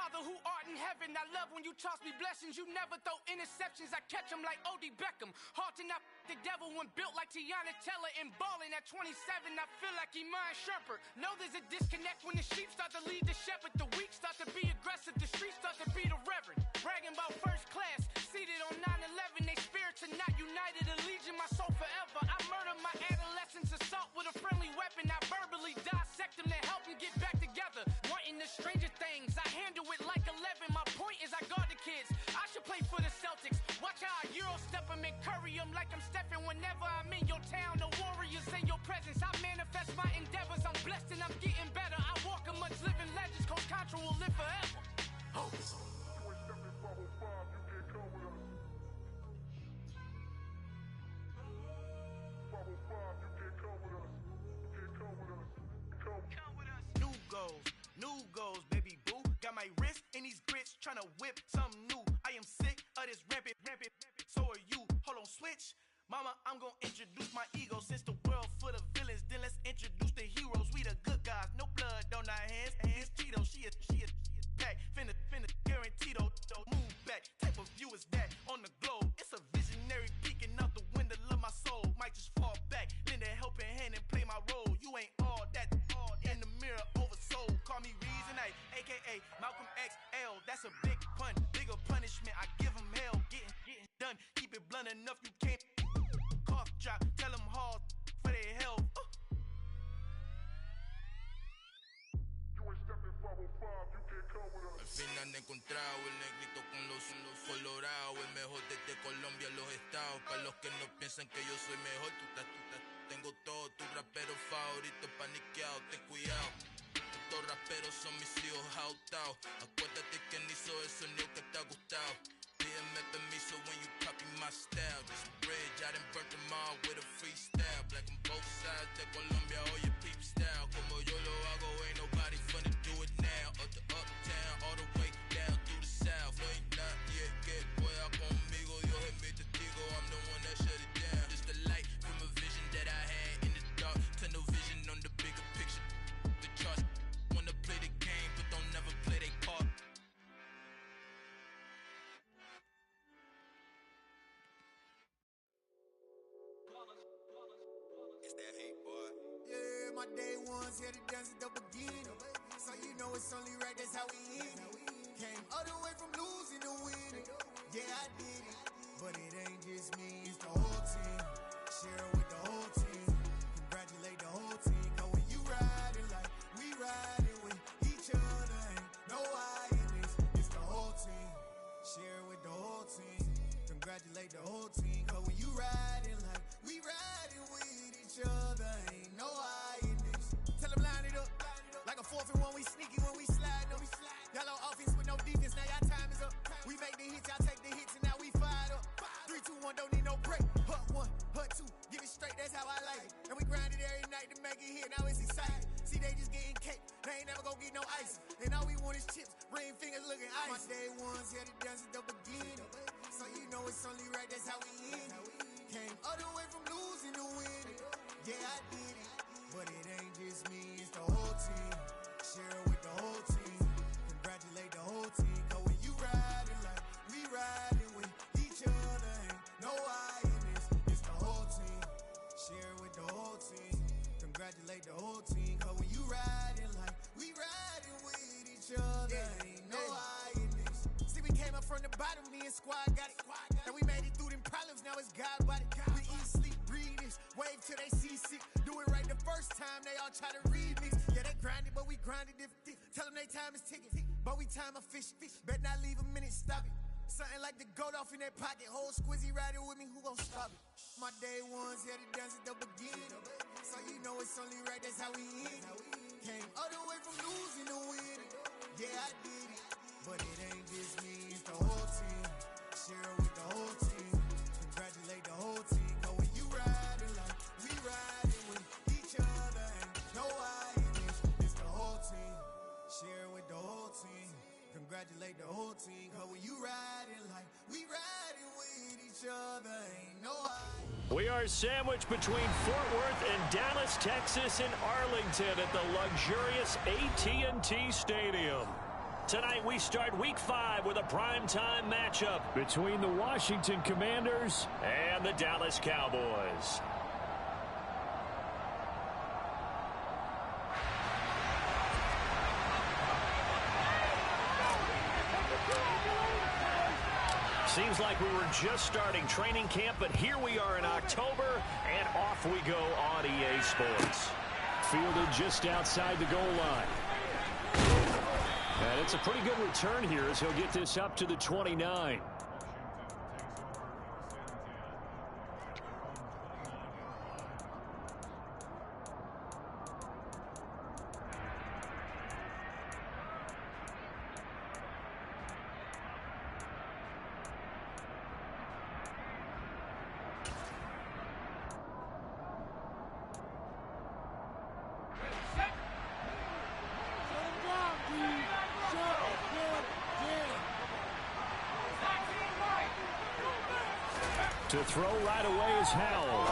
Father who art in heaven, I love when you toss me blessings. You never throw interceptions, I catch them like O.D. Beckham. Hard to not the devil when built like Tiana Teller and balling at 27. I feel like Iman Shumpert. Know there's a disconnect when the sheep start to lead the shepherd. The weak start to be aggressive, the streets start to be the reverend. Bragging about first class, seated on 9/11. They spirits are not united, a legion, my soul forever. I murdered my adolescence, assault with a friendly weapon. I verbally dissect them to help them get back together. Wanting the stranger things, I handle it like 11. My point is I guard the kids. I should play for the Celtics. Watch how I Euro step them and curry them like I'm stepping. Whenever I'm in your town, the Warriors in your presence. I manifest my endeavors. I'm blessed and I'm getting better. I walk amongst living legends. Coach Contra will live forever. Oh. You ain't stepping 505, you can't come with us. 505, you can't come with us. You can't come with us. Come with us. New goals, baby boo. Got my wrist in these grits, tryna whip something new. I am sick of this rampant. So are you. Hold on, switch. Mama, I'm gonna introduce my ego. Since the world full of villains, then let's introduce the heroes. We the good guys, no blood on our hands. Hands Cheeto, she a pack. Finna guarantee though. Move back. Type of view is that on the globe? It's a visionary peeking out the window of my soul. Might just fall back, lend a helping hand and play my role. You ain't all that in the mirror oversold. Call me Reasonite, aka Malcolm XL. That's a big pun, bigger punishment. I give him hell, getting done. Keep it blunt enough, you can't. Cough drop, tell them hard for their health. You ain't stepping 505, you can't come with us. Al fin han encontrado el negrito con los colorados, el mejor desde Colombia, los estados. Para los que no piensan que yo soy mejor, tengo todo, tus raperos favoritos paniqueados, ten cuidado. Estos raperos son mis hijos jautados. Acuérdate que ni hizo el sonido que te ha gustado. Pídeme permiso when you copy my style. This bridge, I done burnt them all with a freestyle. Black on both sides de Colombia, oye peep style. Como yo lo hago, ain't nobody finna do it now. Up to uptown, all the way down through the south. No ain't not yet, que pueda conmigo. Dios es mi testigo, I'm the one that shut it down. Just the light from a vision that I had in the dark. Tunnel vision on the bigger picture. The charts wanna play the game, but don't never play their part. It's that hate, boy. Yeah, my day ones here to dance at the beginning. So you know it's only right, that's how we end it. Came all the way from losing to winning. Yeah, I did it. But it ain't just me, it's the whole team. Share it with the whole team. Congratulate the whole team. Cause when you riding like we riding with each other, ain't no I in this. It's the whole team. Share it with the whole team. Congratulate the whole team. Cause when you riding like we riding with each other, ain't no I in this. Tell them line it up. Like a 4th and 1, we sneaky when we slide up. Y'all on offense with no defense, now y'all time is up. We make the hits, y'all take the hits, and now we fired up. 3, 2, 1, don't need no break. Hut 1, hut 2, give it straight, that's how I like it. And we grind it every night to make it hit, now it's exciting. See, they just getting cake, they ain't never gonna get no ice. And all we want is chips, ring fingers looking ice. My day ones here to dance at the beginning. So you know it's only right, that's how we end it. Came all the way from losing to winning. Yeah, I did it. But it ain't just me, it's the whole team. Share it with the whole team. Congratulate the whole team. Cause when you riding like we riding with each other, ain't no I in this. It's the whole team. Share it with the whole team. Congratulate the whole team. Cause when you riding like we riding with each other, ain't no I in this. See, we came up from the bottom, me and squad got it. And we made it through them problems, now it's God about it. We eat, sleep, breathe this, wave till they see sick. Do it right the first time, they all try to remix. Yeah, they grinded, but we grinded different. Tell them they time is ticking, but we time a fish. Bet not leave a minute, stop it. Something like the goat off in that pocket. Whole squizzy riding with me, who gon' stop it? My day ones here to dance at the beginning. So you know it's only right, that's how we end it. Came all the way from losing to winning. Yeah, I did it. But it ain't just me, it's the whole team. Share it with the whole team. Congratulate the whole team. Cause when you riding like we riding with each other, ain't no I in this. It's the whole team. Share it with the whole team. Congratulate the whole team. Cause when you riding like we riding with each other, ain't no I. We are sandwiched between Fort Worth and Dallas, Texas, and Arlington at the luxurious AT&T Stadium. Tonight we start Week 5 with a primetime matchup between the Washington Commanders and the Dallas Cowboys. Seems like we were just starting training camp, but here we are in October, and off we go on EA Sports. Fielded just outside the goal line. And it's a pretty good return here as he'll get this up to the 29. To throw right away is Howell.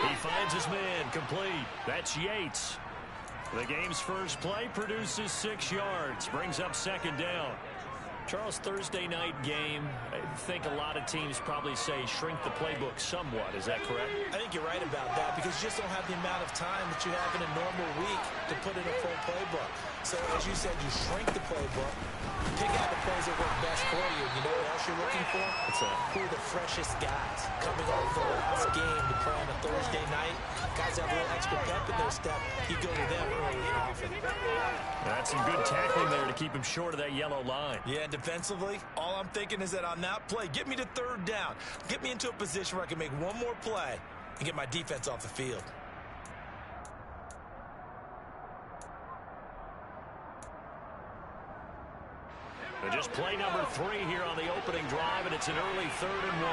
He finds his man complete. That's Yates. The game's first play produces 6 yards. Brings up second down. Charles, Thursday night game, I think a lot of teams probably say shrink the playbook somewhat. Is that correct? I think you're right about that because you just don't have the amount of time that you have in a normal week to put in a full playbook. So, as you said, you shrink the playbook, pick out the plays that work best for you. You know what else you're looking for? Who are the freshest guys coming off the last game to play on a Thursday night? Guys have a little extra pep in their step. You go to them early and often. That's some good tackling there to keep him short of that yellow line. Yeah, defensively, all I'm thinking is that on that play, get me to third down. Get me into a position where I can make one more play and get my defense off the field. But just play number 3 here on the opening drive, and it's an early 3rd and 1.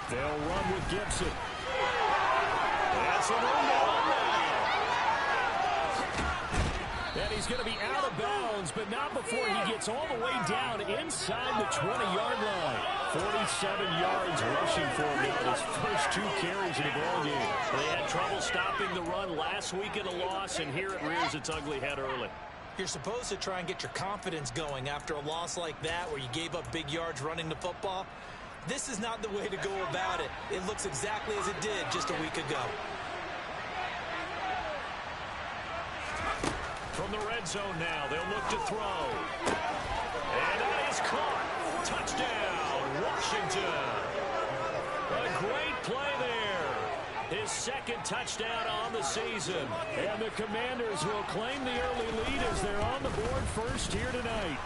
They'll run with Gibson. That's a run down now. And he's going to be out of bounds, but not before he gets all the way down inside the 20-yard line. 47 yards rushing for him now, his first 2 carries in the ball game. They had trouble stopping the run last week in a loss, and here it rears its ugly head early. You're supposed to try and get your confidence going after a loss like that where you gave up big yards running the football. This is not the way to go about it. It looks exactly as it did just a week ago. From the red zone now, they'll look to throw. And that is caught. Touchdown, Washington. A great play there. His second touchdown on the season. And the Commanders will claim the early lead as they're on the board first here tonight.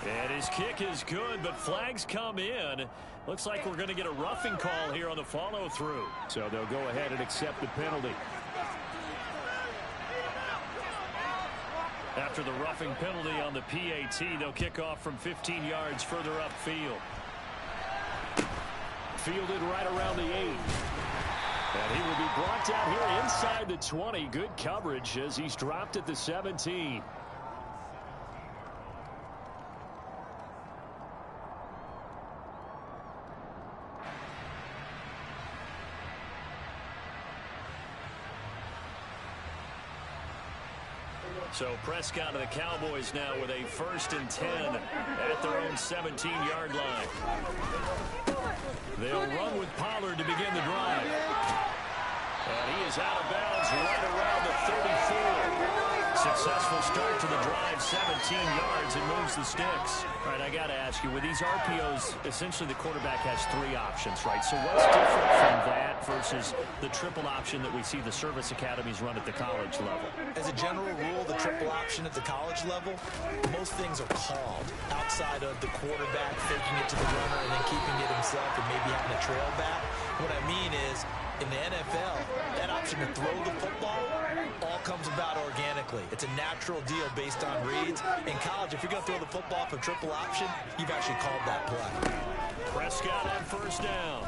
And his kick is good, but flags come in. Looks like we're going to get a roughing call here on the follow-through. So they'll go ahead and accept the penalty. After the roughing penalty on the PAT, they'll kick off from 15 yards further upfield. Fielded right around the 8. And he will be brought down here inside the 20. Good coverage as he's dropped at the 17. So Prescott and the Cowboys now with a 1st and 10 at their own 17-yard line. They'll run with Pollard to begin the drive. And he is out of bounds right around the 34. Successful start to the drive, 17 yards, and moves the sticks. All right, I got to ask you, with these RPOs, essentially the quarterback has 3 options, right? So what's different from that versus the triple option that we see the service academies run at the college level? As a general rule, the triple option at the college level, most things are called outside of the quarterback faking it to the runner and then keeping it himself and maybe having a trail back. What I mean is, in the NFL, that option to throw the football all comes about organically. It's a natural deal based on reads. In college, if you're going to throw the football for triple option, you've actually called that play. Prescott on 1st down.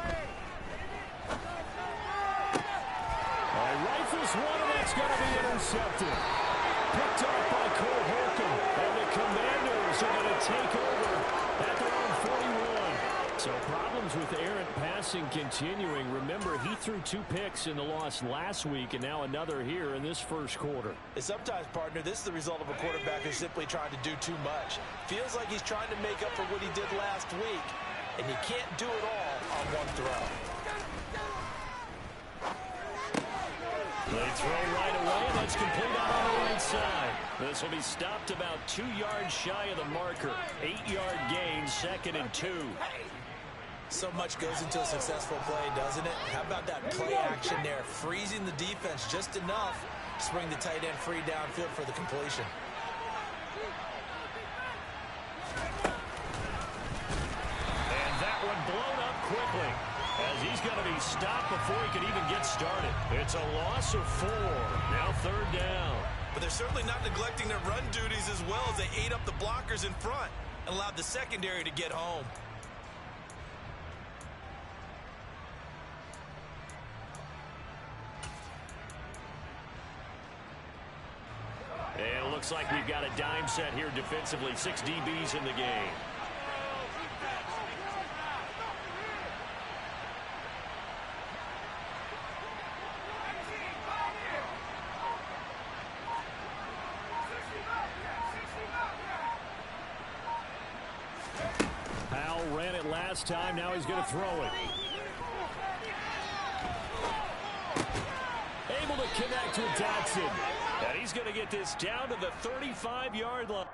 Rifles one, and that's going to be intercepted. Picked up by Cole Holcomb, and the Commanders are going to take over at their own 41. So problems with errant passing continuing. Remember, he threw 2 picks in the loss last week, and now another here in this first quarter. And sometimes, partner, this is the result of a quarterback who's simply trying to do too much. Feels like he's trying to make up for what he did last week, and he can't do it all on one throw. They throw right away, and that's complete out on the right side. This will be stopped about 2 yards shy of the marker. 8-yard gain, 2nd and 2. So much goes into a successful play, doesn't it? How about that play action there? Freezing the defense just enough to bring the tight end free downfield for the completion. And that one blown up quickly, as he's going to be stopped before he can even get started. It's a loss of 4. Now 3rd down. But they're certainly not neglecting their run duties as well as they ate up the blockers in front and allowed the secondary to get home. And it looks like we've got a dime set here defensively. 6 DBs in the game. Powell ran it last time. Now he's going to throw it. Able to connect with Dotson. And he's going to get this down to the 35-yard line.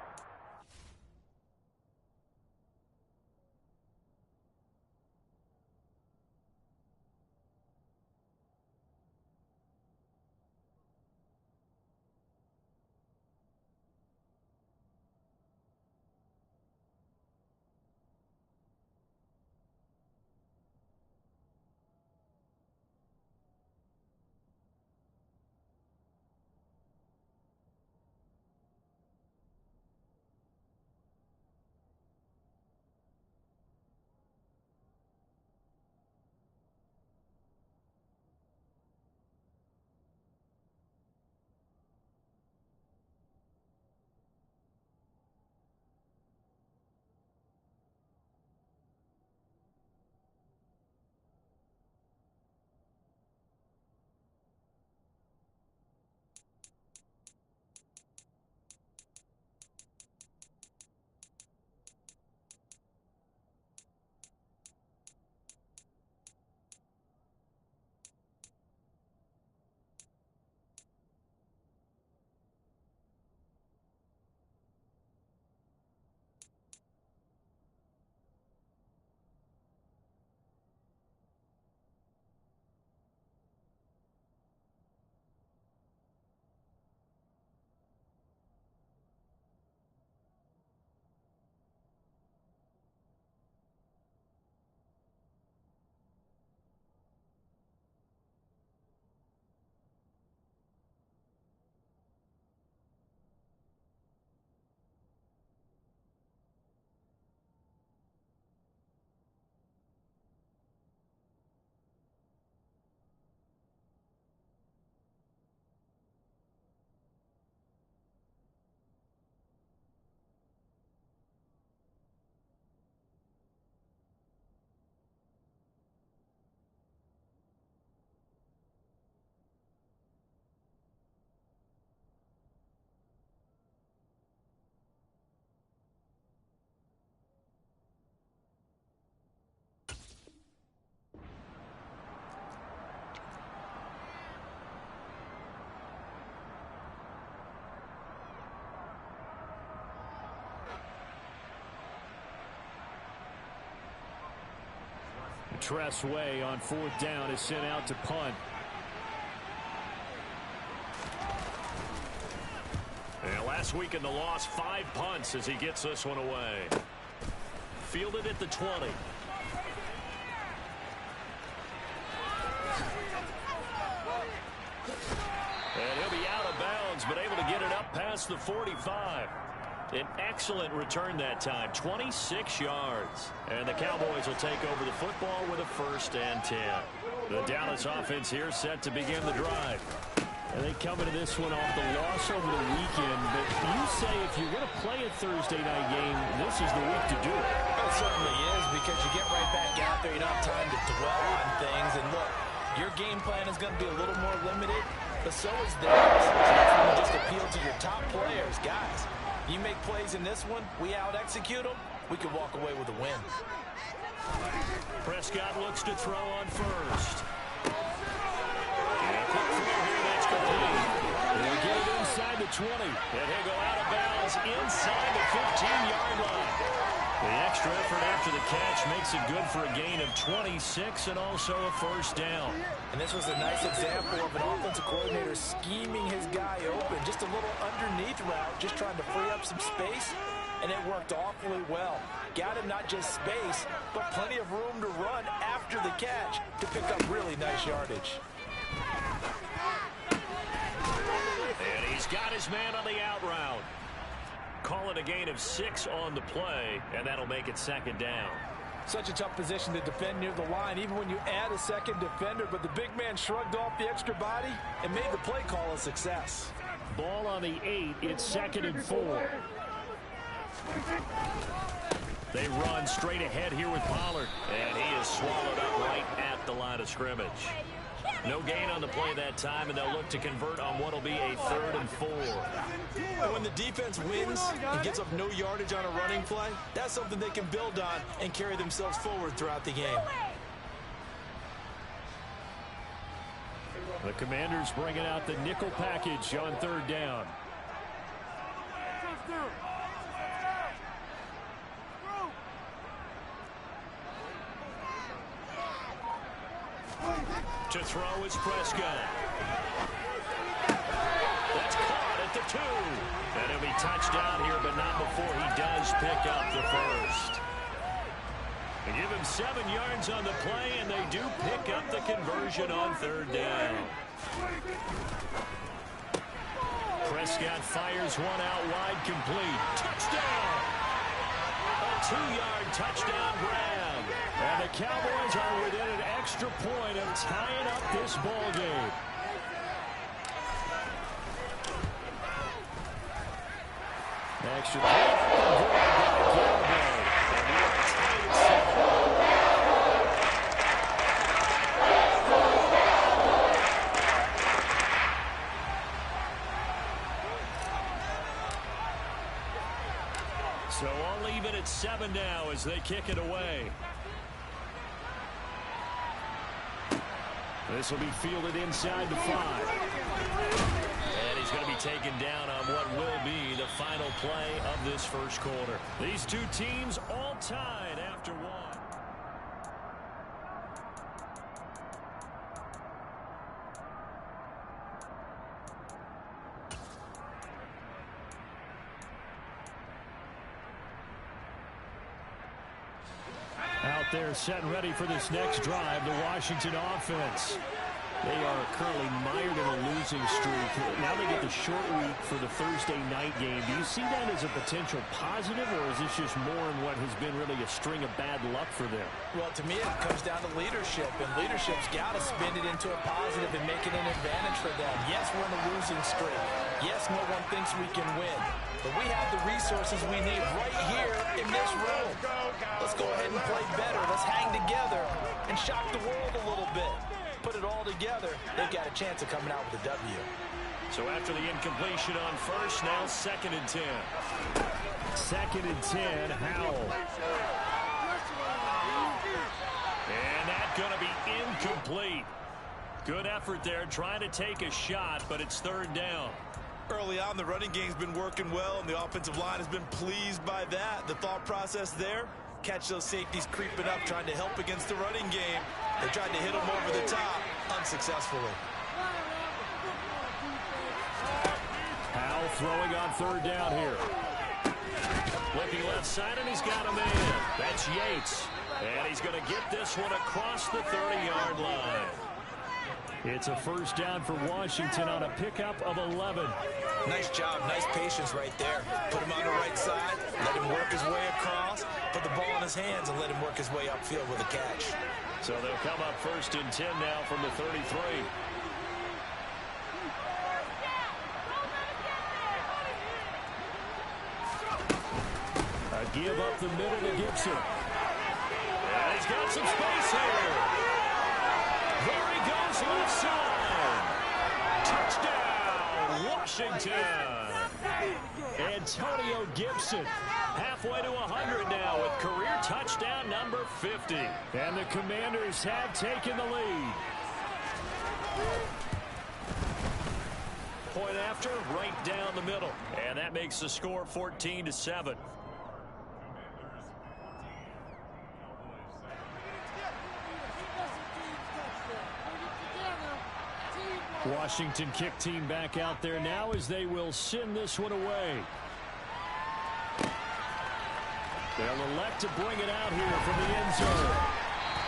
Tress Way on 4th down is sent out to punt. And last week in the loss, 5 punts as he gets this one away. Fielded at the 20. And he'll be out of bounds, but able to get it up past the 45. An excellent return that time, 26 yards. And the Cowboys will take over the football with a 1st and 10. The Dallas offense here set to begin the drive. And they come into this one off the loss over the weekend. But you say if you're going to play a Thursday night game, this is the week to do it. It certainly is, because you get right back out there. You don't have time to dwell on things. And look, your game plan is going to be a little more limited, but so is theirs. So you can just appeal to your top players. Guys, you make plays in this one, we out-execute them, we can walk away with a win. Prescott looks to throw on first. And a quick throw here that's complete. They'll get it inside the 20. And he'll go out of bounds inside the 15-yard line. The extra effort after the catch makes it good for a gain of 26 and also a first down. And this was a nice example of an offensive coordinator scheming his guy open. Just a little underneath route, just trying to free up some space, and it worked awfully well. Got him not just space, but plenty of room to run after the catch to pick up really nice yardage. And he's got his man on the out route. Calling a gain of 6 on the play, and that'll make it second down. Such a tough position to defend near the line, even when you add a second defender, but the big man shrugged off the extra body and made the play call a success. Ball on the 8, it's 2nd and 4. They run straight ahead here with Pollard, and he is swallowed up right at the line of scrimmage. No gain on the play that time, and they'll look to convert on what will be a 3rd and 4. And when the defense wins and gives up no yardage on a running play, that's something they can build on and carry themselves forward throughout the game. The Commanders bringing out the nickel package on 3rd down. To throw is Prescott. That's caught at the 2. And he'll be touchdown here, but not before he does pick up the first. They give him 7 yards on the play, and they do pick up the conversion on 3rd down. Prescott fires one out wide, complete. Touchdown! A 2-yard touchdown grab. And the Cowboys are within an extra point of tying up this ball game. Extra point. So I'll leave it at 7 now as they kick it away. This will be fielded inside the 5. And he's going to be taken down on what will be the final play of this first quarter. These two teams all tied after 1. Out there set and ready for this next drive, the Washington offense. They are currently mired in a losing streak. Now they get the short week for the Thursday night game. Do you see that as a potential positive, or is this just more in what has been really a string of bad luck for them? Well, to me, it comes down to leadership, and leadership's got to spin it into a positive and make it an advantage for them. Yes, we're in a losing streak. Yes, no one thinks we can win. But we have the resources we need right here in this room. Let's go ahead and play better. Let's hang together and shock the world a little bit. Put it all together, they've got a chance of coming out with a W. So after the incompletion on first, now 2nd and 10. 2nd and 10, Howell. And that's going to be incomplete. Good effort there, trying to take a shot, but it's 3rd down. Early on, the running game's been working well, and the offensive line has been pleased by that. The thought process there, catch those safeties creeping up, trying to help against the running game. They tried to hit them over the top, unsuccessfully. Howell throwing on 3rd down here. Looking left side, and he's got a man. That's Yates. And he's going to get this one across the 30-yard line. It's a first down for Washington on a pickup of 11. Nice job, nice patience right there. Put him on the right side, let him work his way across, put the ball in his hands, and let him work his way upfield with a catch. So they'll come up 1st and 10 now from the 33. give up the middle to Gibson. And he's got some space here. There he goes left side. Touchdown, Washington. Antonio Gibson, halfway to 100 now with career touchdown number 50. And the Commanders have taken the lead. Point after, right down the middle. And that makes the score 14-7. Washington kick team back out there now as they will send this one away. They'll elect to bring it out here from the end zone.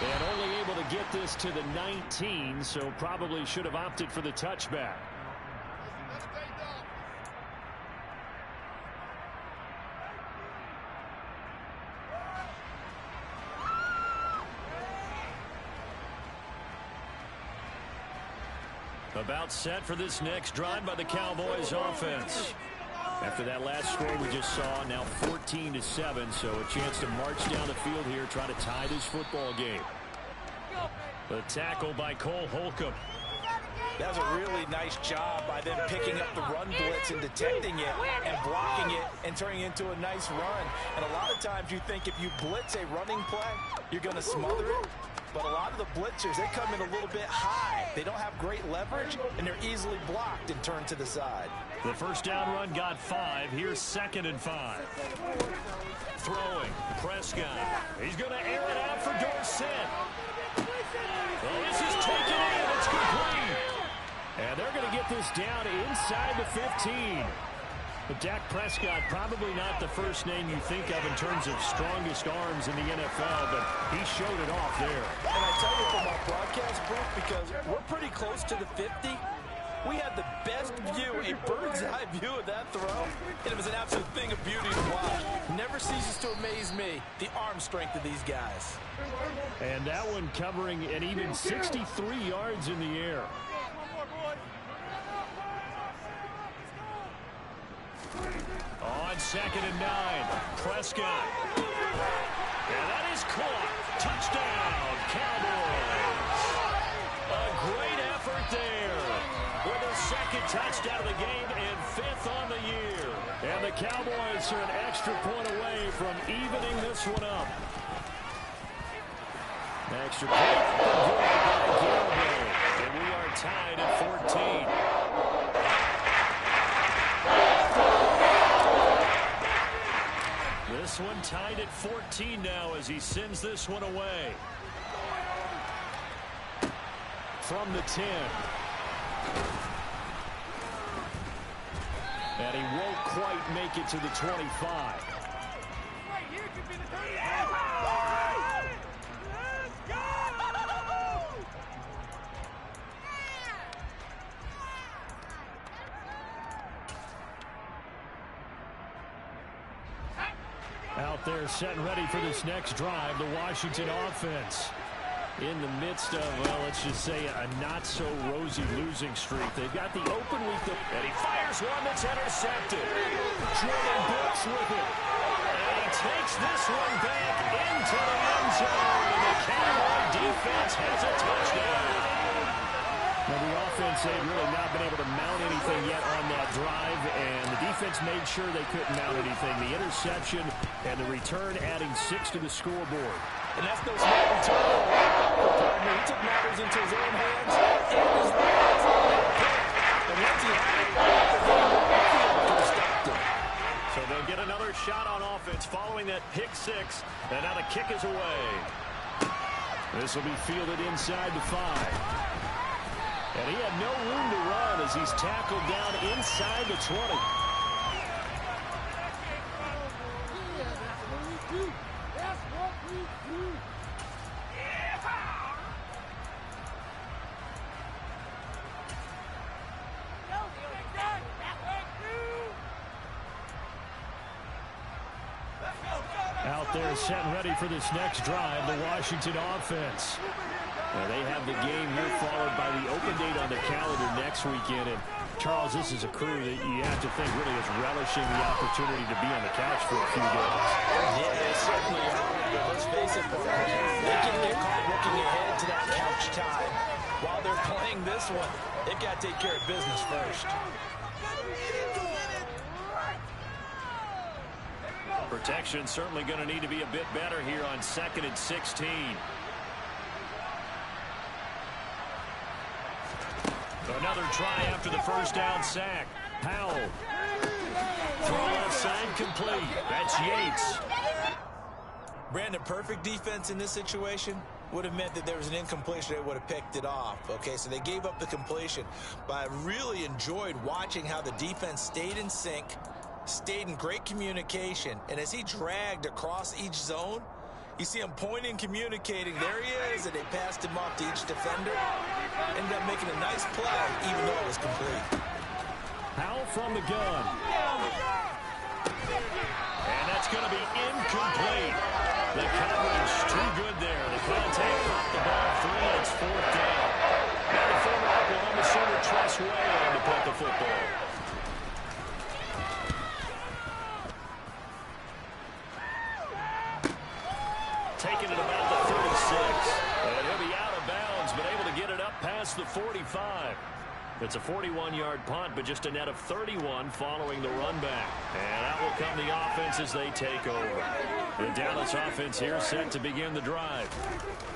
And only able to get this to the 19, so probably should have opted for the touchback. About set for this next drive by the Cowboys offense. After that last score we just saw, now 14-7, so a chance to march down the field here, try to tie this football game. The tackle by Cole Holcomb. That was a really nice job by them picking up the run blitz and detecting it and blocking it and turning it into a nice run. And a lot of times you think if you blitz a running play, you're going to smother it. But a lot of the blitzers, they come in a little bit high. They don't have great leverage, and they're easily blocked and turned to the side. The first down run got 5. Here's 2nd and 5. Throwing. Prescott. He's going to air it out for Dorsett. Well, this is taken in. It's complete. And they're going to get this down inside the 15. But Dak Prescott, probably not the first name you think of in terms of strongest arms in the NFL, but he showed it off there. And I tell you from our broadcast booth, because we're pretty close to the 50, we had the best view, a bird's-eye view of that throw, and it was an absolute thing of beauty to watch. Never ceases to amaze me, the arm strength of these guys. And that one covering an even 63 yards in the air. On 2nd and 9, Prescott. And that is caught. Touchdown, Cowboys. A great effort there. With a 2nd touchdown of the game and 5th on the year. And the Cowboys are an extra point away from evening this one up. Extra point by Gilbert. And we are tied at 14. This one tied at 14 now as he sends this one away. From the 10. And he won't quite make it to the 25. Out there set and ready for this next drive, the Washington offense. In the midst of, well, let's just say a not-so-rosy losing streak. They've got the open week, and he fires one that's intercepted. Jordan Brooks with it. And he takes this one back into the end zone. And the Cowboy defense has a touchdown. Now, the offense, they've really not been able to mount anything yet on that drive, and the defense made sure they couldn't mount anything. The interception and the return adding 6 to the scoreboard. And that's no small return. He took matters into his own hands and his legs. And once he had it, the stopped him. So they'll get another shot on offense following that pick 6, and now the kick is away. This will be fielded inside the 5. And he had no room to run as he's tackled down inside the 20. Out there set and ready for this next drive, the Washington offense. Now they have the game here followed by the open date on the calendar next weekend. And Charles, this is a crew that you have to think really is relishing the opportunity to be on the couch for a few days. Yeah, they certainly are. But let's face it, they can get caught looking ahead to that couch time while they're playing this one. They've got to take care of business first. Protection certainly going to need to be a bit better here on 2nd and 16. Another try after the first down sack. Powell. Throw left side complete. That's Yates. Brandon, perfect defense in this situation would have meant that there was an incompletion. They would have picked it off. Okay, so they gave up the completion. But I really enjoyed watching how the defense stayed in sync, stayed in great communication, and as he dragged across each zone, you see him pointing, communicating. There he is, and they passed him off to each defender. Ended up making a nice play, even though it was complete. Powell from the gun. And that's going to be incomplete. The coverage too good there. The contact popped the ball free. It's 4th down. Now the former Oklahoma Sooner Tress Way on to put the football. Taking it about the 36. And he'll be out of bounds, but able to get it up past the 45. It's a 41-yard punt, but just a net of 31 following the run back. And out will come the offense as they take over. The Dallas offense here set to begin the drive.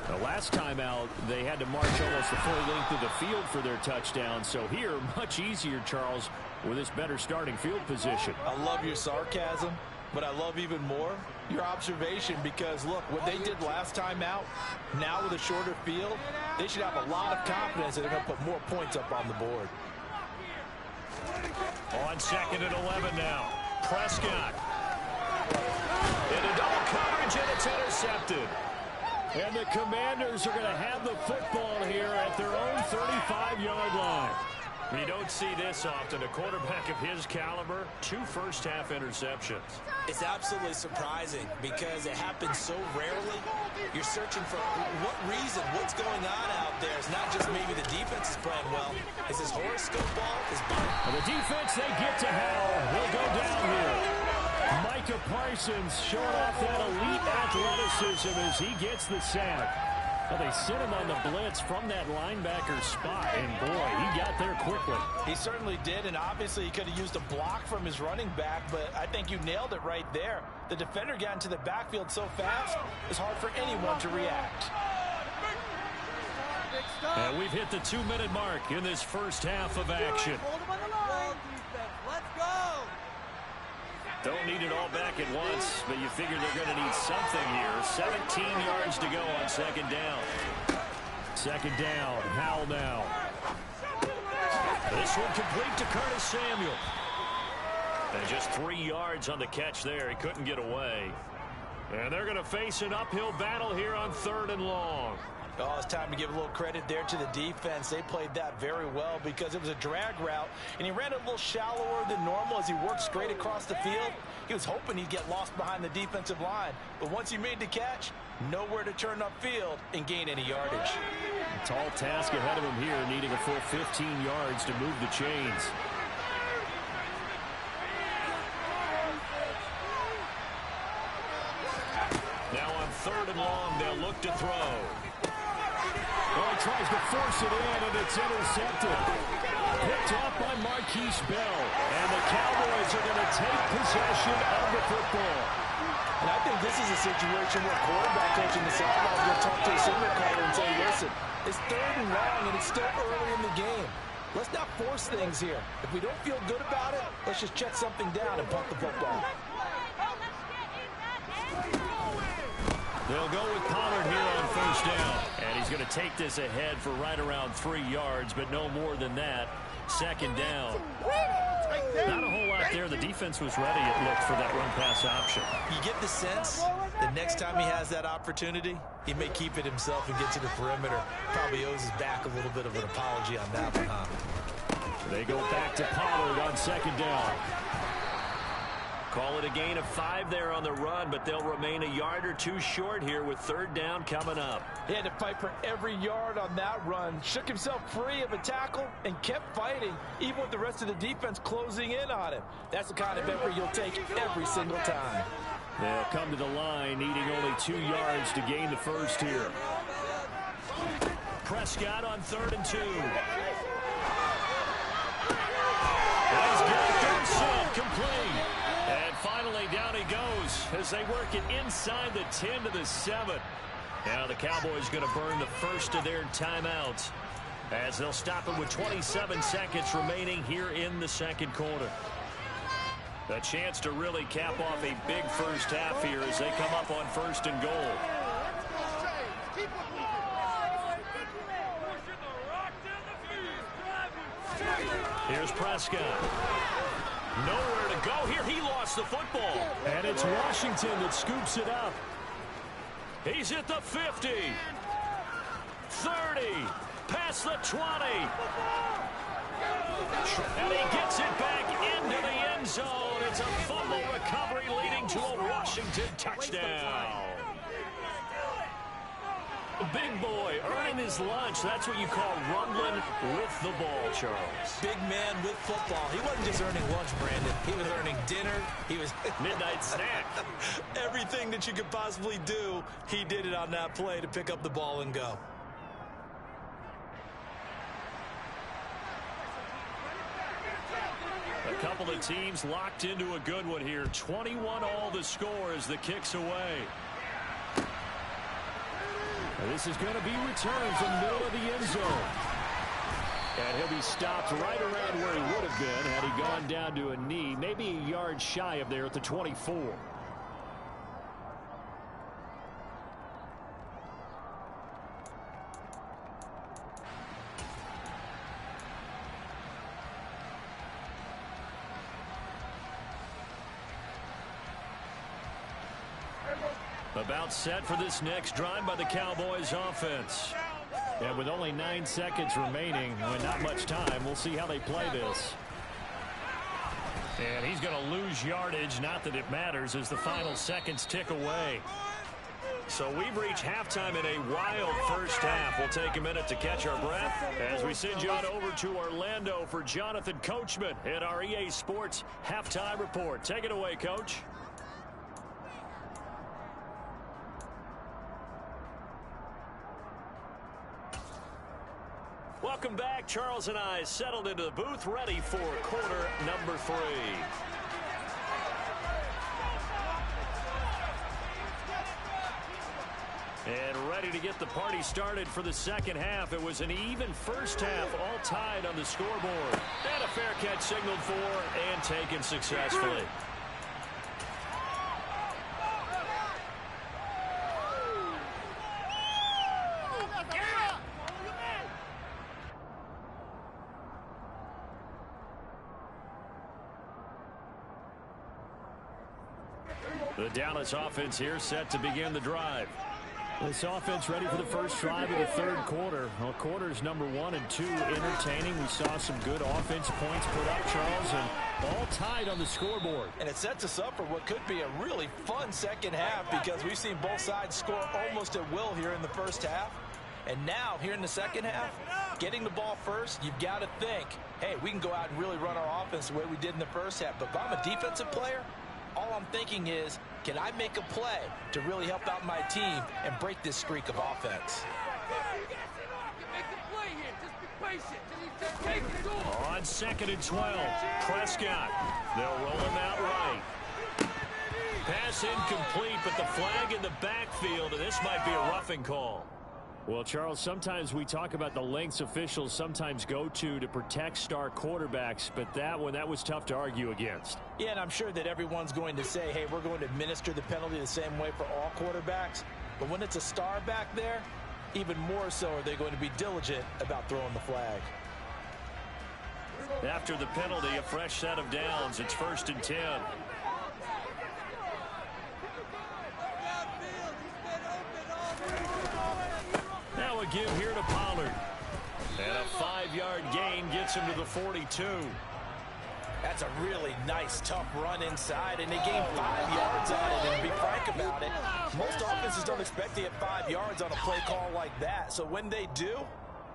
The last time out, they had to march almost the full length of the field for their touchdown. So here, much easier, Charles, with this better starting field position. I love your sarcasm, but I love even more your observation, because look, what they did last time out, now with a shorter field, they should have a lot of confidence that they're going to put more points up on the board. On 2nd and 11 now. Prescott. Into double coverage, and it's intercepted. And the Commanders are going to have the football here at their own 35-yard line. You don't see this often. A quarterback of his caliber, 2 first-half interceptions. It's absolutely surprising because it happens so rarely. You're searching for what reason, what's going on out there. It's not just maybe the defense is playing well. Is this horoscope ball? The defense, they get to Howell. He'll go down here. Micah Parsons showing off that elite athleticism as he gets the sack. Well, they sent him on the blitz from that linebacker spot, and boy, he got there quickly. He certainly did, and obviously he could have used a block from his running back, but I think you nailed it right there. The defender got into the backfield so fast, it's hard for anyone to react. And we've hit the 2-minute mark in this first half of action. Let's go! Don't need it all back at once, but you figure they're going to need something here. 17 yards to go on 2nd down. 2nd down, Howell now. This one complete to Curtis Samuel. And just 3 yards on the catch there. He couldn't get away. And they're going to face an uphill battle here on 3rd and long. Oh, it's time to give a little credit there to the defense. They played that very well because it was a drag route, and he ran a little shallower than normal as he worked straight across the field. He was hoping he'd get lost behind the defensive line, but once he made the catch, nowhere to turn upfield and gain any yardage. A tall task ahead of him here, needing a full 15 yards to move the chains. Now on 3rd and long, they'll look to throw. Oh, he tries to force it in, and it's intercepted. Picked up by Marquise Bell. And the Cowboys are going to take possession of the football. And I think this is a situation where quarterback coach in the sideline is going to talk to a signal caller and say, listen, it's 3rd and long, and it's still early in the game. Let's not force things here. If we don't feel good about it, let's just check something down and punt the football. They'll go with Pollard here on 1st down. And he's going to take this ahead for right around 3 yards, but no more than that. 2nd down. Not a whole lot there. The defense was ready, it looked, for that run-pass option. You get the sense the next time he has that opportunity, he may keep it himself and get to the perimeter. Probably owes his back a little bit of an apology on that one, huh? They go back to Pollard on 2nd down. Call it a gain of 5 there on the run, but they'll remain a yard or 2 short here with 3rd down coming up. He had to fight for every yard on that run, shook himself free of a tackle, and kept fighting, even with the rest of the defense closing in on him. That's the kind of effort you'll take every single time. They'll come to the line, needing only 2 yards to gain the first here. Prescott on 3rd and 2. He's got Darson complete. And finally down he goes as they work it inside the 10 to the 7. Now the Cowboys going to burn the first of their timeouts as they'll stop it with 27 seconds remaining here in the second quarter. A chance to really cap off a big first half here as they come up on 1st and goal. Here's Prescott. Nowhere to go here. He lost the football. And it's Washington that scoops it up. He's at the 50. 30. Past the 20. And he gets it back into the end zone. It's a fumble recovery leading to a Washington touchdown. Big boy earning his lunch. That's what you call rumbling with the ball, Charles. Big man with football. He wasn't just earning lunch, Brandon. He was earning dinner. He was midnight snack. Everything that you could possibly do, he did it on that play to pick up the ball and go. A couple of teams locked into a good one here. 21-all the score as the kick's away. This is going to be returned from the middle of the end zone. And he'll be stopped right around where he would have been had he gone down to a knee, maybe a yard shy of there at the 24. About set for this next drive by the Cowboys offense. And with only 9 seconds remaining, and not much time, we'll see how they play this. And he's going to lose yardage, not that it matters, as the final seconds tick away. So we've reached halftime in a wild first half. We'll take a minute to catch our breath as we send you on over to Orlando for Jonathan Coachman at our EA Sports Halftime Report. Take it away, Coach. Welcome back. Charles and I settled into the booth, ready for quarter number 3. And ready to get the party started for the second half. It was an even first half, all tied on the scoreboard. And a fair catch signaled for and taken successfully. The Dallas offense here set to begin the drive. This offense ready for the first drive of the third quarter. Well, quarters number 1 and 2 entertaining. We saw some good offense points put up, Charles, and all tied on the scoreboard. And it sets us up for what could be a really fun second half because we've seen both sides score almost at will here in the first half. And now, here in the second half, getting the ball first, you've got to think, hey, we can go out and really run our offense the way we did in the first half. But if I'm a defensive player, all I'm thinking is, can I make a play to really help out my team and break this streak of offense? On 2nd and 12, Prescott. They'll roll him out right. Pass incomplete, but the flag in the backfield, and this might be a roughing call. Well, Charles, sometimes we talk about the lengths officials sometimes go to protect star quarterbacks, but that was tough to argue against. Yeah, and I'm sure that everyone's going to say, hey, we're going to administer the penalty the same way for all quarterbacks. But when it's a star back there, even more so are they going to be diligent about throwing the flag. After the penalty, a fresh set of downs. It's 1st and 10. Now a give here to Pollard. And a 5-yard gain gets him to the 42. That's a really nice, tough run inside, and they gained 5 yards on it. And to be frank about it, most offenses don't expect to get 5 yards on a play call like that. So when they do,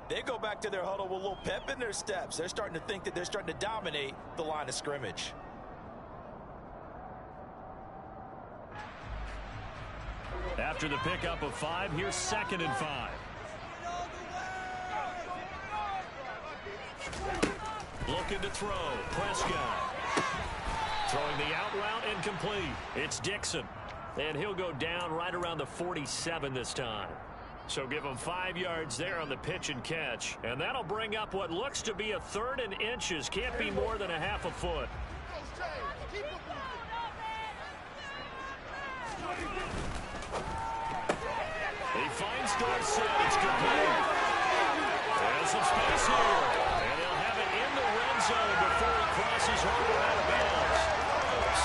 they go back to their huddle with a little pep in their steps. They're starting to think that they're starting to dominate the line of scrimmage. After the pickup of 5, here's 2nd and 5. Looking to throw. Prescott. Throwing the out route incomplete. It's Dixon. And he'll go down right around the 47 this time. So give him 5 yards there on the pitch and catch. And that'll bring up what looks to be a 3rd and inches. Can't be more than a half a foot. He finds Dorsett. It's complete. There's some space here. And he'll have it in the red zone before he crosses over out of bounds.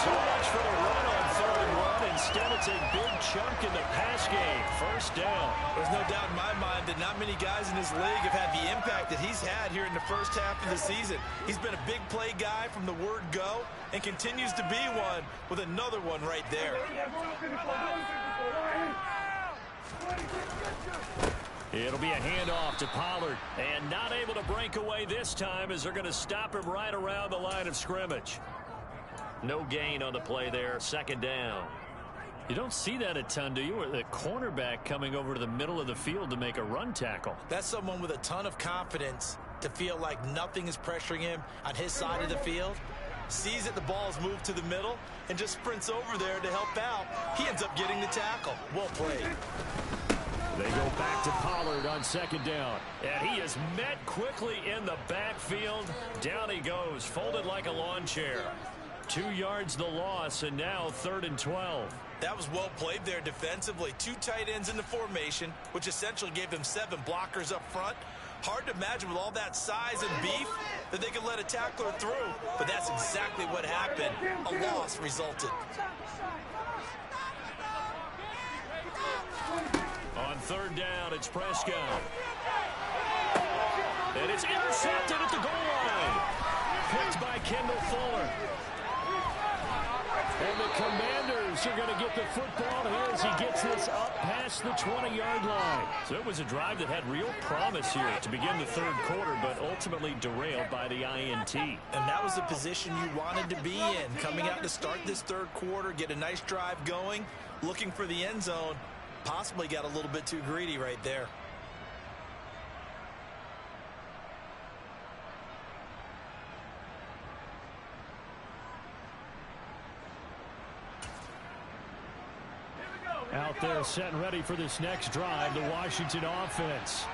So much for the run on 3rd and 1. Instead, it's a big chunk in the pass game. 1st down. There's no doubt in my mind that not many guys in this league have had the impact that he's had here in the first half of the season. He's been a big play guy from the word go and continues to be one with another one right there. It'll be a handoff to Pollard, and not able to break away this time as they're going to stop him right around the line of scrimmage. No gain on the play there, 2nd down. You don't see that a ton, do you? Or the cornerback coming over to the middle of the field to make a run tackle. That's someone with a ton of confidence to feel like nothing is pressuring him on his side of the field. Sees that the ball's moved to the middle and just sprints over there to help out. He ends up getting the tackle. Well played. They go back to Pollard on 2nd down. And he is met quickly in the backfield. Down he goes, folded like a lawn chair. 2 yards the loss, and now 3rd and 12. That was well played there defensively. 2 tight ends in the formation, which essentially gave them 7 blockers up front. Hard to imagine with all that size and beef that they could let a tackler through. But that's exactly what happened. A loss resulted. On 3rd down, it's Prescott. And it's intercepted at the goal line. Picked by Kendall Fuller. And the Commanders are going to get the football here as he gets this up past the 20-yard line. So it was a drive that had real promise here to begin the 3rd quarter, but ultimately derailed by the INT. And that was the position you wanted to be in. Coming out to start this 3rd quarter, get a nice drive going, looking for the end zone. Possibly got a little bit too greedy right there. Out there set and ready for this next drive, the Washington offense.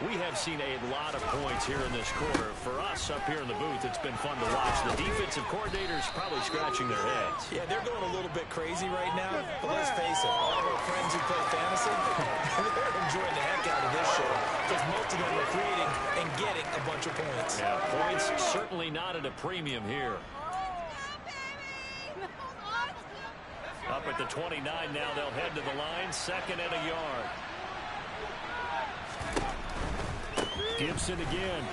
We have seen a lot of points here in this quarter. For us up here in the booth, it's been fun to watch. The defensive coordinators probably scratching their heads. Yeah, they're going a little bit crazy right now. But let's face it, all of our friends who play fantasy, they're enjoying the heck out of this show because most of them are creating and getting a bunch of points. Yeah, points certainly not at a premium here. Up at the 29 now, they'll head to the line. 2nd and a yard. Gibson again.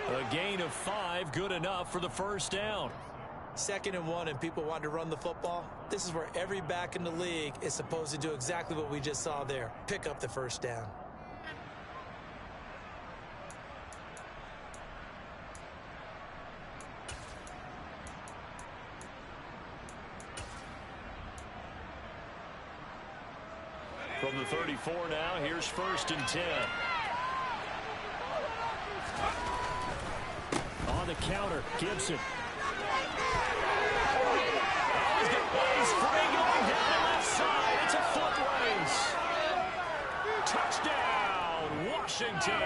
A gain of 5, good enough for the 1st down. 2nd and 1, and people want to run the football. This is where every back in the league is supposed to do exactly what we just saw there. Pick up the 1st down. From the 34 now, here's 1st and 10. On the counter, Gibson. He's free going down the left side. It's a foot race. Touchdown, Washington.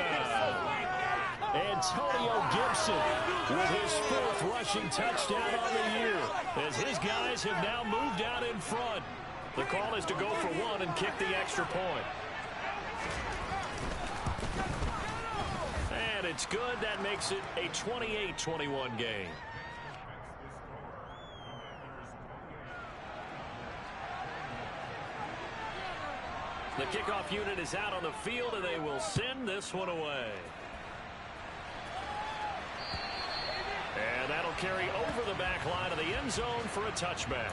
Antonio Gibson with his 4th rushing touchdown on the year as his guys have now moved out in front. The call is to go for 1 and kick the extra point. And it's good. That makes it a 28-21 game. The kickoff unit is out on the field, and they will send this one away. And that'll carry over the back line of the end zone for a touchback.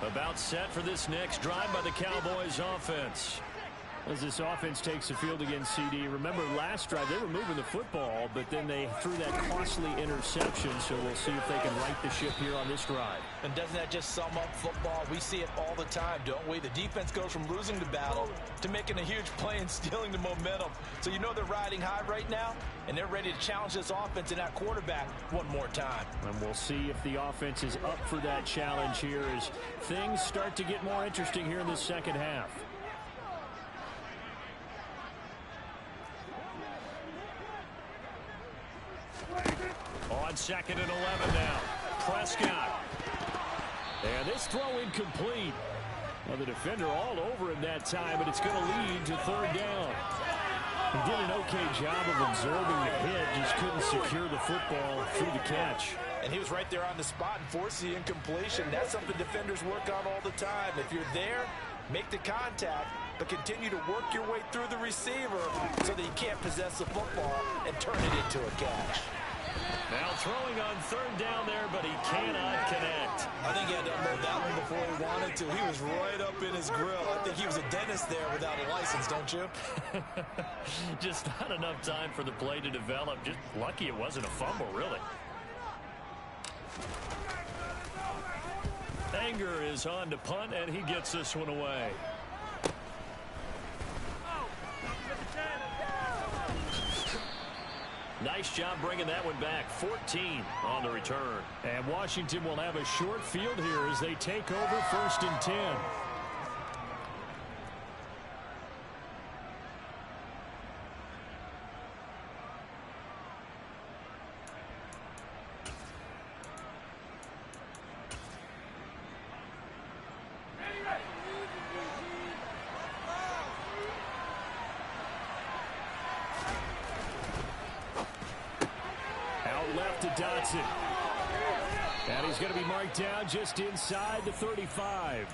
About set for this next drive by the Cowboys offense. As this offense takes the field against CD. Remember last drive they were moving the football, but then they threw that costly interception, so we'll see if they can right the ship here on this drive. And doesn't that just sum up football? We see it all the time, don't we? The defense goes from losing the battle to making a huge play and stealing the momentum. So you know they're riding high right now, and they're ready to challenge this offense and that quarterback one more time. And we'll see if the offense is up for that challenge here as things start to get more interesting here in the second half. On 2nd and 11 now. Prescott. And this throw incomplete. Well, the defender all over him that time, but it's going to lead to 3rd down. He did an okay job of absorbing the hit, just couldn't secure the football through the catch. And he was right there on the spot and forced the incompletion. That's something defenders work on all the time. If you're there, make the contact, but continue to work your way through the receiver so that you can't possess the football and turn it into a catch. Now throwing on 3rd down there, but he cannot connect. I think he had to unload that one before he wanted to. He was right up in his grill. I think he was a dentist there without a license, don't you? Just not enough time for the play to develop. Just lucky it wasn't a fumble, really. Anger is on to punt, and he gets this one away. Nice job bringing that one back. 14 on the return. And Washington will have a short field here as they take over 1st and 10. Left to Dotson. And he's going to be marked down just inside the 35.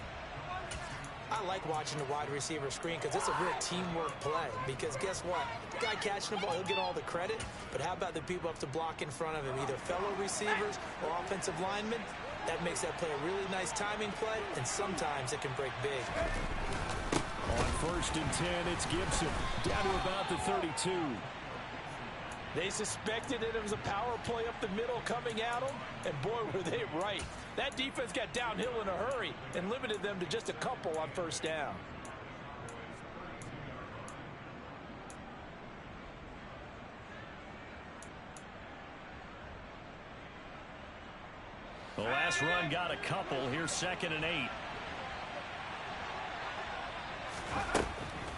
I like watching the wide receiver screen because it's a real teamwork play. Because guess what? The guy catching the ball, he'll get all the credit. But how about the people up to block in front of him? Either fellow receivers or offensive linemen. That makes that play a really nice timing play. And sometimes it can break big. On 1st and 10, it's Gibson. Down to about the 32. They suspected it was a power play up the middle coming at them, and boy, were they right. That defense got downhill in a hurry and limited them to just a couple on 1st down. The last run got a couple. Here's 2nd and 8.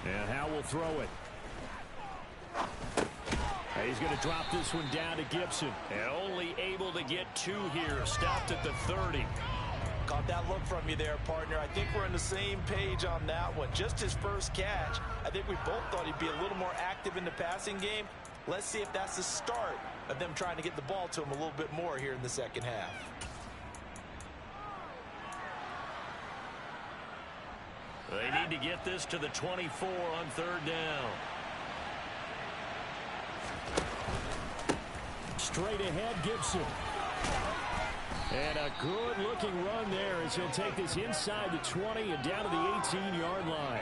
And Howe will throw it. He's going to drop this one down to Gibson. And only able to get 2 here. Stopped at the 30. Caught that look from you there, partner. I think we're on the same page on that one. Just his first catch. I think we both thought he'd be a little more active in the passing game. Let's see if that's the start of them trying to get the ball to him a little bit more here in the second half. They need to get this to the 24 on 3rd down. Straight ahead, Gibson. And a good-looking run there as he'll take this inside the 20 and down to the 18-yard line.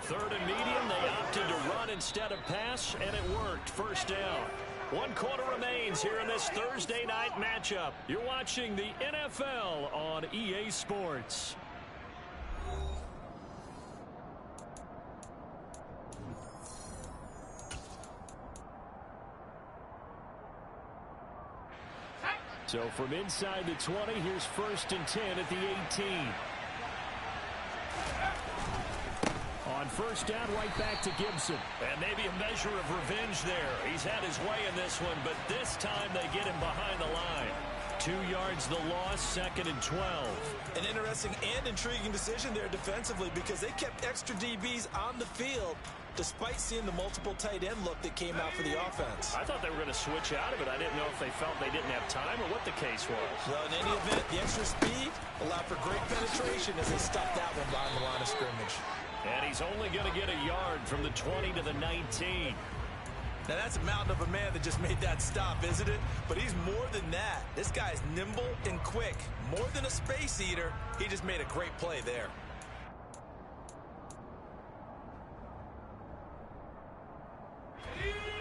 3rd and medium, they opted to run instead of pass, and it worked. 1st down. 1 quarter remains here in this Thursday night matchup. You're watching the NFL on EA Sports. So from inside the 20, here's 1st and 10 at the 18. On 1st down, right back to Gibson. And maybe a measure of revenge there. He's had his way in this one, but this time they get him behind the line. 2 yards the loss, 2nd and 12. An interesting and intriguing decision there defensively because they kept extra DBs on the field despite seeing the multiple tight end look that came out for the offense. I thought they were going to switch out of it. I didn't know if they felt they didn't have time or what the case was. Well, in any event, the extra speed allowed for great penetration as they stopped that one behind the line of scrimmage. And he's only going to get a yard from the 20 to the 19. Now, that's a mountain of a man that just made that stop, isn't it? But he's more than that. This guy's nimble and quick. More than a space eater, he just made a great play there.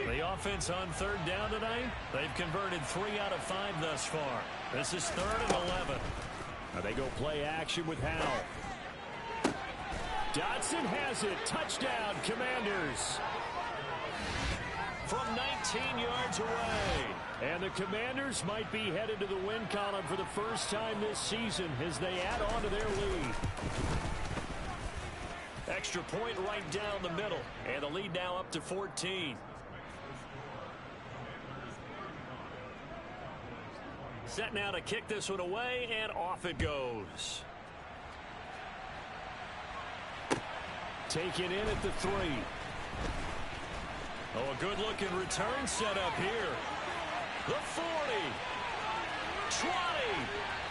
The offense on 3rd down tonight, they've converted 3 out of 5 thus far. This is 3rd and 11. Now they go play action with Howell. Dotson has it. Touchdown, Commanders. From 19 yards away. And the Commanders might be headed to the win column for the first time this season as they add on to their lead. Extra point right down the middle. And the lead now up to 14. Set now to kick this one away, and off it goes. Taken in at the 3. Oh, a good-looking return set up here. The 40, 20,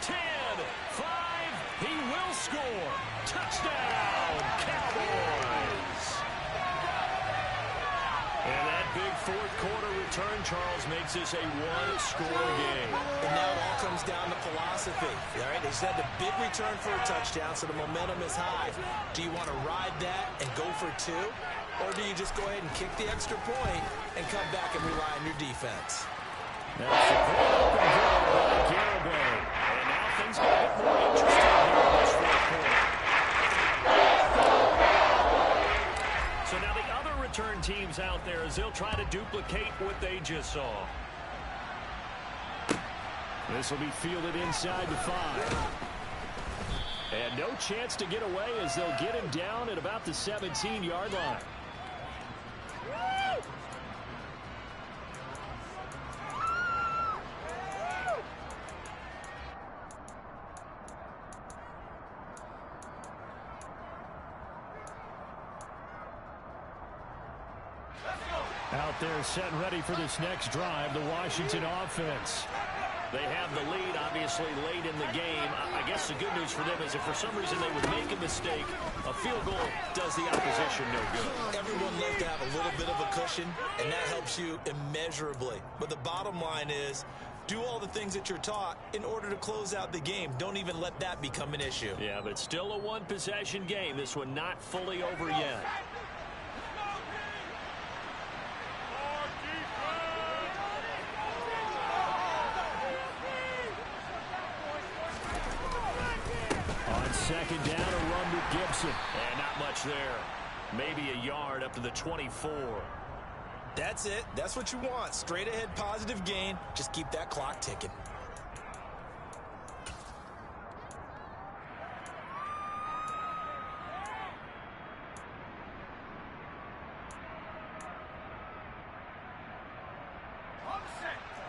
10, 5. He will score. Touchdown, Cowboys. And that big 4th quarter return, Charles, makes this a 1-score game. And now it all comes down to philosophy. All right, they said the big return for a touchdown, so the momentum is high. Do you want to ride that and go for 2? Or do you just go ahead and kick the extra point and come back and rely on your defense? That's the point open goal by Garibay. And now things get a bit more interesting here in this 4th quarter. So now the other return teams out there as they'll try to duplicate what they just saw. This will be fielded inside the 5. And no chance to get away as they'll get him down at about the 17-yard line. Out there set and ready for this next drive, the Washington offense. They have the lead, obviously, late in the game. I guess the good news for them is if for some reason they would make a mistake, a field goal does the opposition no good. Everyone loves to have a little bit of a cushion, and that helps you immeasurably. But the bottom line is, do all the things that you're taught in order to close out the game. Don't even let that become an issue. Yeah, but still a one-possession game. This one not fully over yet. Second down, a run with Gibson. And not much there. Maybe a yard up to the 24. That's it. That's what you want. Straight ahead positive gain. Just keep that clock ticking.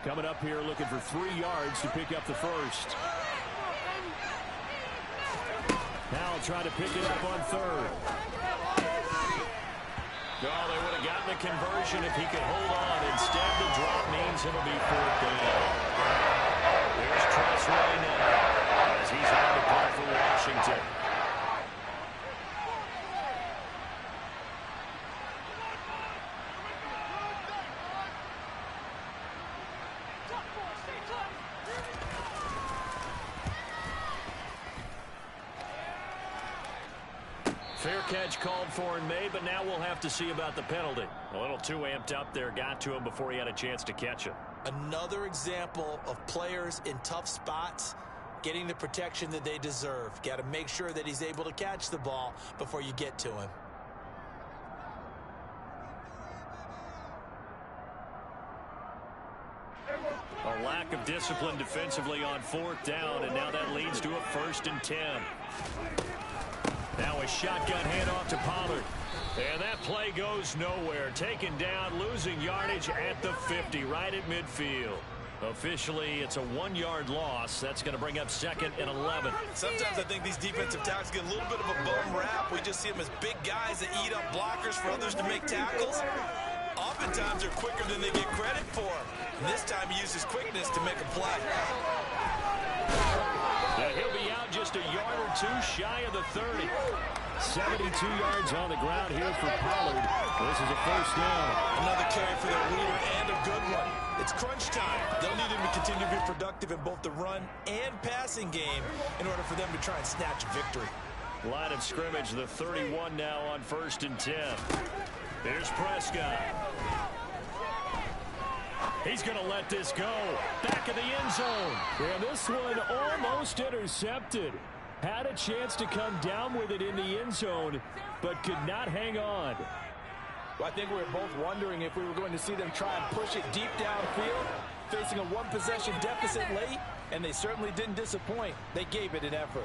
Coming up here looking for 3 yards to pick up the first. Now try to pick it up on 3rd. No, they would have gotten the conversion if he could hold on. Instead, the drop means it'll be 4th down. There's Tressway now as he's on the punt for Washington. Fair catch called for and made, but now we'll have to see about the penalty. A little too amped up there, got to him before he had a chance to catch it. Another example of players in tough spots getting the protection that they deserve. Got to make sure that he's able to catch the ball before you get to him. A lack of discipline defensively on 4th down, and now that leads to a 1st and 10. Now a shotgun handoff to Pollard. And that play goes nowhere. Taken down, losing yardage at the 50, right at midfield. Officially, it's a 1-yard loss. That's going to bring up 2nd and 11. Sometimes I think these defensive tackles get a little bit of a bum rap. We just see them as big guys that eat up blockers for others to make tackles. Oftentimes, they're quicker than they get credit for. And this time, he uses quickness to make a play. And he'll be out just a yard or two shy of the 30. 72 yards on the ground here for Pollard. This is a first down. Another carry for their leader and a good one. It's crunch time. They'll need him to continue to be productive in both the run and passing game in order for them to try and snatch a victory. Line of scrimmage, the 31 now on 1st and 10. Here's Prescott. He's going to let this go. Back of the end zone. And this one almost intercepted. Had a chance to come down with it in the end zone, but could not hang on. Well, I think we were both wondering if we were going to see them try and push it deep downfield, facing a one-possession deficit late, and they certainly didn't disappoint. They gave it an effort.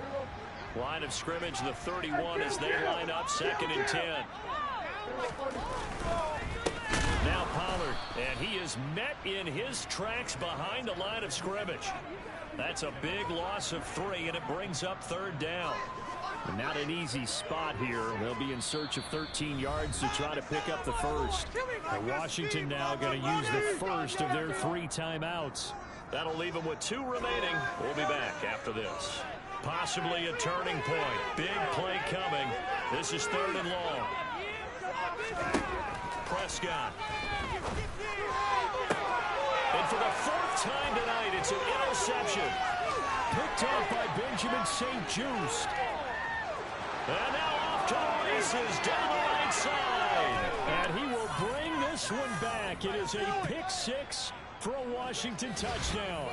Line of scrimmage, the 31 as they line up 2nd and 10. Now Pollard, and he is met in his tracks behind the line of scrimmage. That's a big loss of 3, and it brings up 3rd down. Not an easy spot here. They'll be in search of 13 yards to try to pick up the first. And Washington now going to use the first of their 3 timeouts. That'll leave them with 2 remaining. We'll be back after this. Possibly a turning point. Big play coming. This is 3rd and long. Prescott. And for the 4th time tonight, it's an interception. Picked off by Benjamin St. Just. And now off to the races down the right side. And he will bring this one back. It is a pick 6 for a Washington touchdown.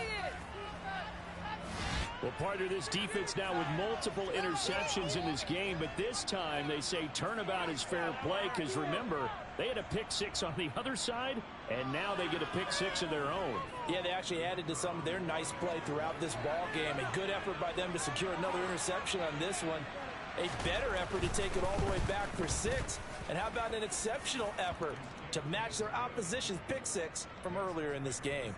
Well, part of this defense now with multiple interceptions in this game, but this time they say turnabout is fair play because, remember, they had a pick 6 on the other side, and now they get a pick 6 of their own. Yeah, they actually added to some of their nice play throughout this ball game. A good effort by them to secure another interception on this one. A better effort to take it all the way back for 6. And how about an exceptional effort to match their opposition's pick 6 from earlier in this game?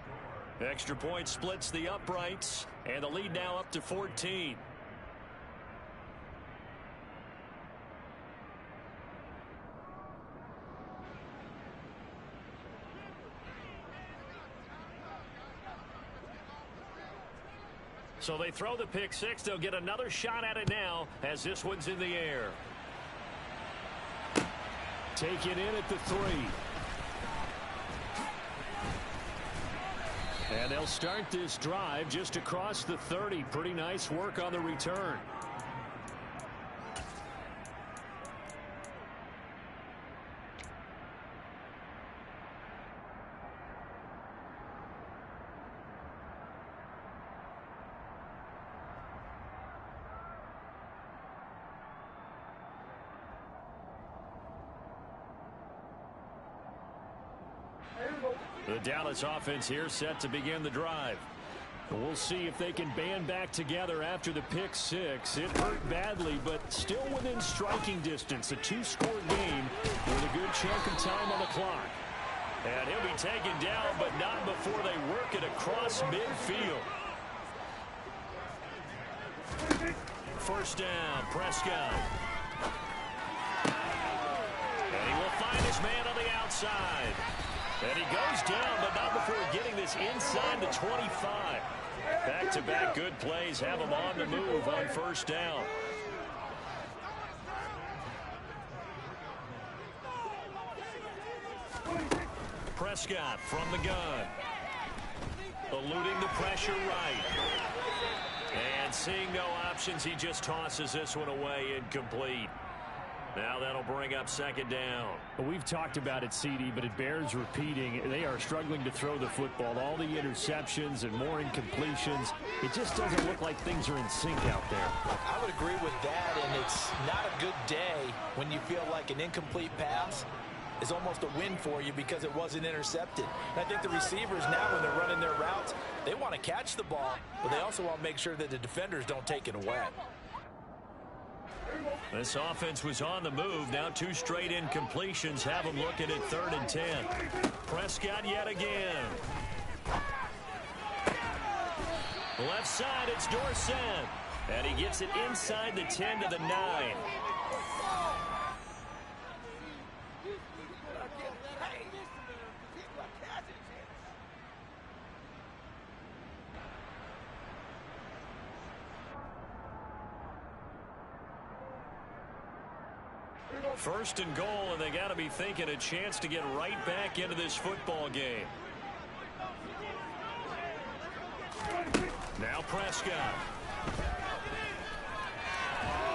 Extra point splits the uprights, and the lead now up to 14. So they throw the pick 6. They'll get another shot at it now as this one's in the air. Taken in at the 3. And they'll start this drive just across the 30. Pretty nice work on the return. The Dallas offense here set to begin the drive. We'll see if they can band back together after the pick 6. It hurt badly, but still within striking distance. A 2-score game with a good chunk of time on the clock. And he'll be taken down, but not before they work it across midfield. First down, Prescott. And he will find his man on the outside. And he goes down, but not before getting this inside the 25. Back-to-back good plays have him on the move on first down. Prescott from the gun. Eluding the pressure right. And seeing no options, he just tosses this one away incomplete. Now that'll bring up second down. Well, we've talked about it, CD, but it bears repeating. They are struggling to throw the football. All the interceptions and more incompletions. It just doesn't look like things are in sync out there. I would agree with that, and it's not a good day when you feel like an incomplete pass is almost a win for you because it wasn't intercepted. And I think the receivers now, when they're running their routes, they want to catch the ball, but they also want to make sure that the defenders don't take it away. This offense was on the move. Now 2 straight incompletions have them looking at 3rd and 10. Prescott yet again. Left side, it's Dorsett. And he gets it inside the 10 to the 9. First and goal, and they got to be thinking a chance to get right back into this football game. Now Prescott.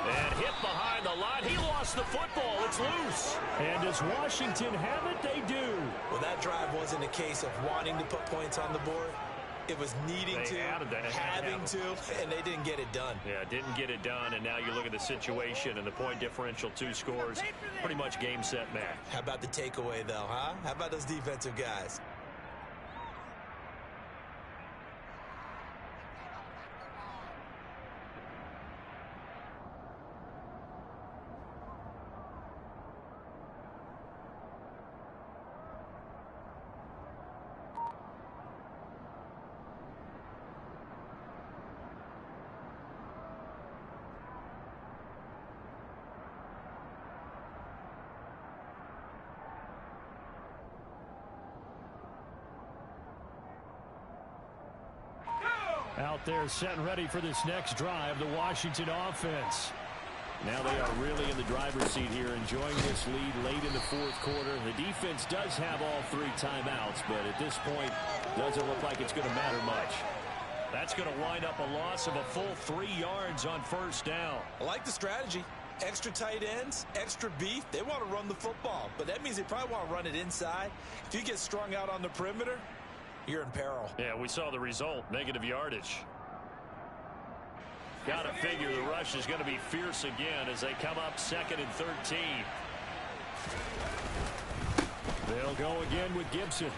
And hit behind the line. He lost the football. It's loose. And does Washington have it? They do. Well, that drive wasn't a case of wanting to put points on the board. It was needing to, having to, and they didn't get it done. Yeah, didn't get it done, and now you look at the situation and the point differential, 2 scores, pretty much game, set, match. How about the takeaway, though, huh? How about those defensive guys? Out there set and ready for this next drive, the Washington offense. Now they are really in the driver's seat here, enjoying this lead late in the fourth quarter. The defense does have all 3 timeouts, but at this point, doesn't look like it's going to matter much. That's going to wind up a loss of a full 3 yards on first down. I like the strategy. Extra tight ends, extra beef. They want to run the football, but that means they probably want to run it inside. If you get strung out on the perimeter, you're in peril. Yeah, we saw the result, negative yardage. Got to figure the rush is going to be fierce again as they come up 2nd and 13. They'll go again with Gibson.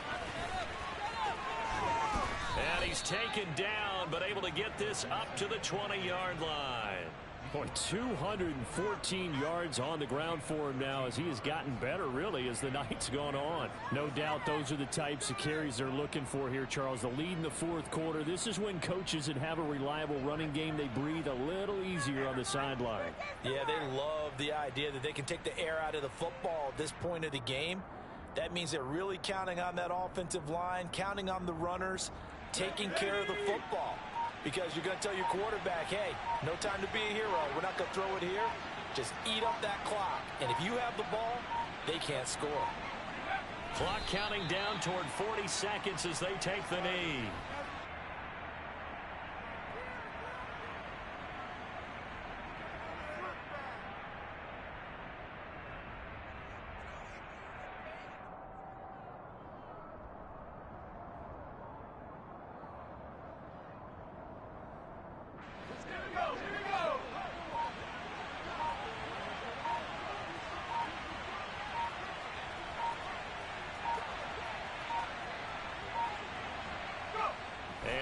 And he's taken down, but able to get this up to the 20-yard line. Boy, 214 yards on the ground for him now as he has gotten better, really, as the night's gone on. No doubt those are the types of carries they're looking for here, Charles. The lead in the fourth quarter. This is when coaches that have a reliable running game, they breathe a little easier on the sideline. Yeah, they love the idea that they can take the air out of the football at this point of the game. That means they're really counting on that offensive line, counting on the runners, taking care of the football. Because you're going to tell your quarterback, hey, no time to be a hero. We're not going to throw it here. Just eat up that clock. And if you have the ball, they can't score. Clock counting down toward 40 seconds as they take the knee.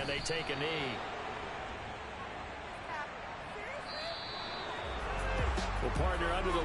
And they take a knee. Well, partner, under the